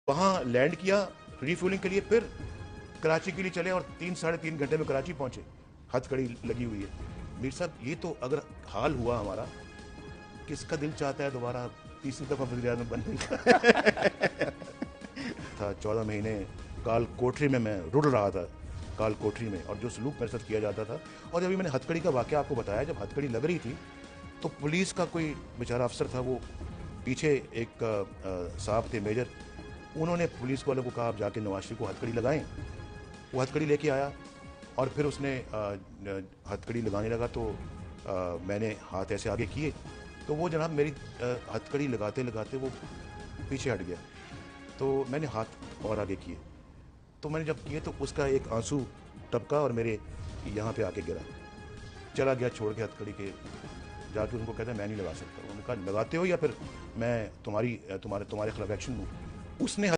वहाँ लैंड किया रिफ्यूलिंग के लिए, फिर कराची के लिए चले और 3 साढ़े 3 घंटे में कराची पहुंचे। हथकड़ी लगी हुई है। मीर साहब, ये तो अगर हाल हुआ हमारा, किसका दिल चाहता है दोबारा तीसरी दफा वज़ीर आज़म बनने का। था 14 महीने काल कोठरी में मैं रुल रहा था, काल कोठरी में, और जो सलूक मेरे साथ किया जाता था। और अभी मैंने हथकड़ी का वाक़या आपको बताया, जब हथकड़ी लग रही थी तो पुलिस का कोई बेचारा अफसर था, वो पीछे एक साहब थे मेजर, उन्होंने पुलिस वालों को कहा आप जाके नवाज शरीफ को हथकड़ी लगाएं। वो हथकड़ी लेके आया और फिर उसने हथकड़ी लगाने लगा तो मैंने हाथ ऐसे आगे किए तो वो जनाब मेरी हथकड़ी लगाते लगाते वो पीछे हट गया। तो मैंने हाथ और आगे किए, तो मैंने जब किए तो उसका एक आंसू टपका और मेरे यहाँ पे आके गिरा। चला गया छोड़ के हथकड़ी के, जाके उनको कहता है मैं नहीं लगा सकता। उन्होंने कहा लगाते हो या फिर मैं तुम्हारे खिलाफ एक्शन लूँ। उसने